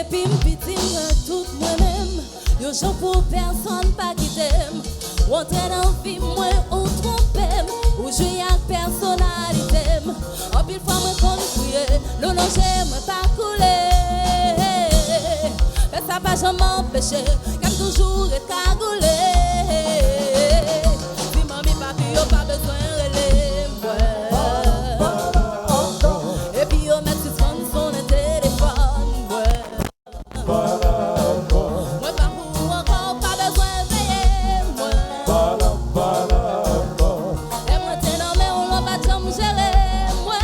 Depuis m'pitin tout moi-même, yo j'en pour personne pas qui t'aime. Ou entrer dans vie moi ou tromper, ou jouer avec personnalité. En pile fois moi qu'on crier, non non j'aime pas couler. Mais ça va jamais m'empêcher, comme toujours être cagoulé. Si mamie papi yo pas besoin relais moi. Et puis yo met sur son téléphone moi. Moi pas pour encore pas besoin veiller moi. Et moi t'es non mais on l'a pas jamais géré moi.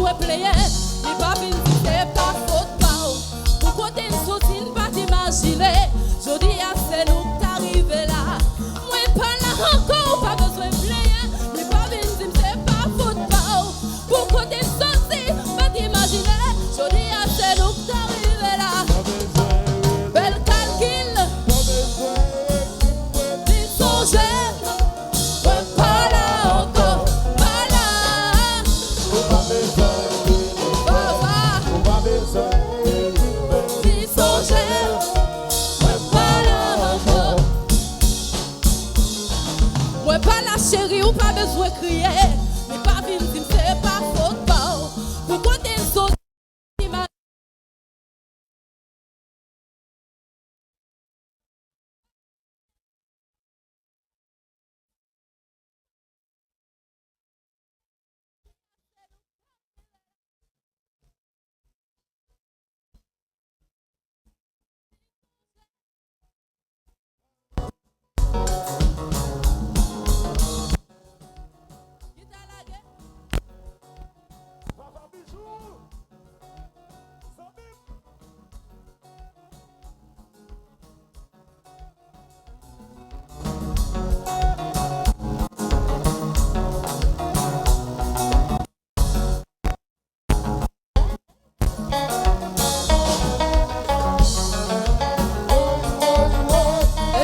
besoin player. Les babines c'est pas faute pas. Pour côté une sautine pas t'imaginer. Je dis à c'est nous t'arriver là. Moi pas là encore pas besoin player. Les babines c'est pas faute pas. Pour côté une sautine pas t'imaginer. Je dis à c'est nous t'arriver là. Bel calcul. Dis son j'aime. Ouais pas là encore. Pas là. Dis son j'aime. Ouais pas là encore. Ouais pas la chérie ou pas besoin crier. Mais pas vite c'est pas faute pas. Pourquoi t'es sauté?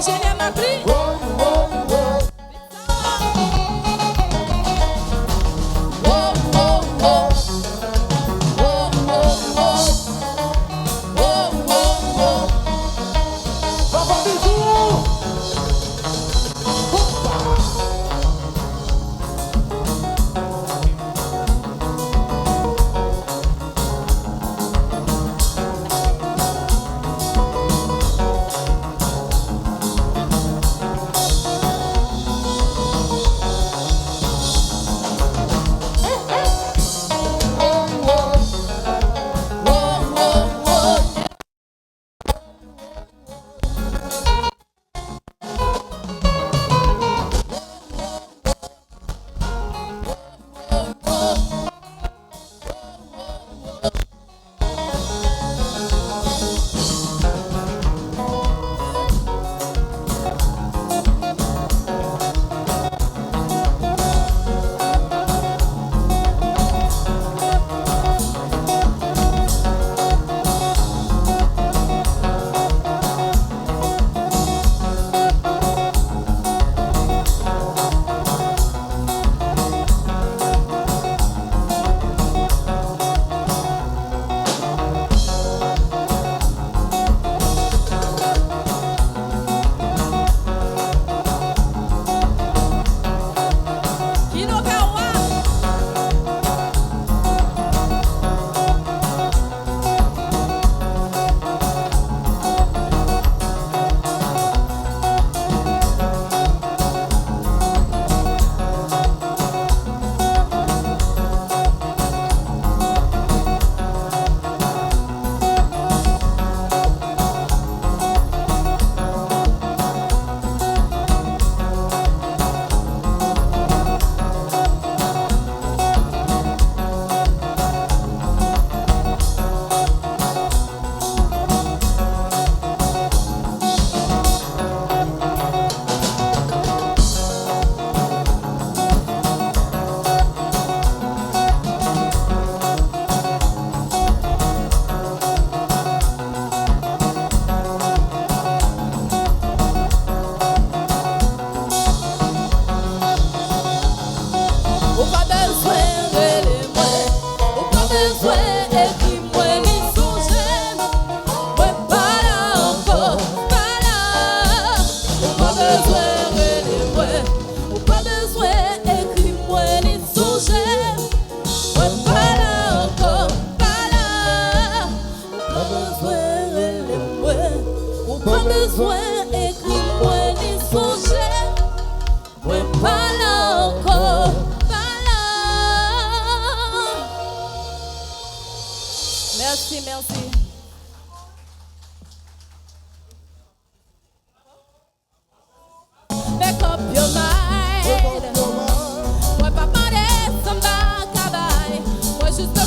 Eugénie Macri. Merci, merci. Make up your mind. Ouais, pas parler, ça m'a cabaye. Moi, juste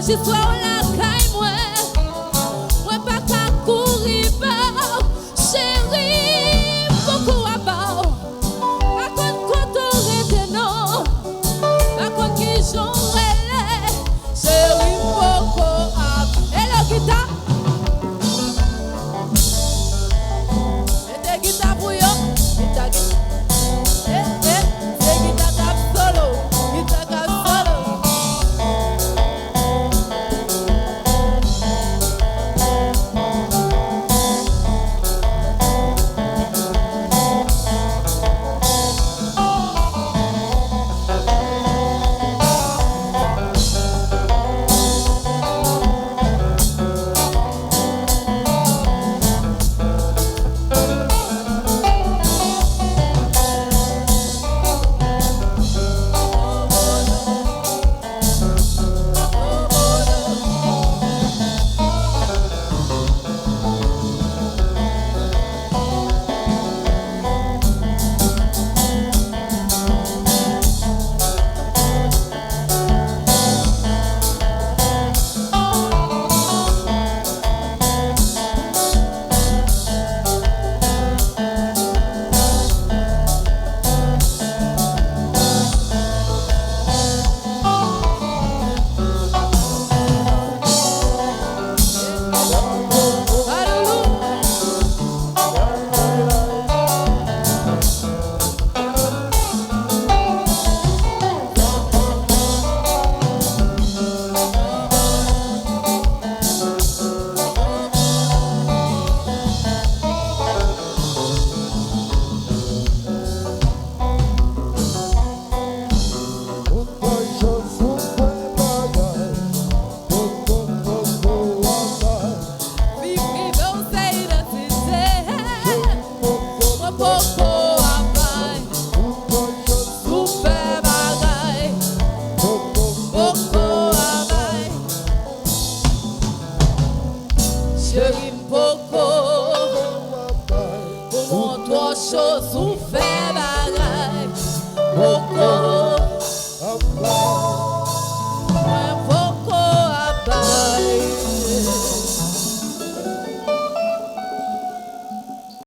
j'y sois la caille moi. Moi pas qu'à courir pas. Chérie, beaucoup à bas. Pas quand on rete non. Pas quand qui j'en relais. Chérie, beaucoup à bas. Et le guitare. Et tes guitares pour yo. Guitare. C'est guitare tap solo. Guitare tap solo. Chose ou fait bagaille.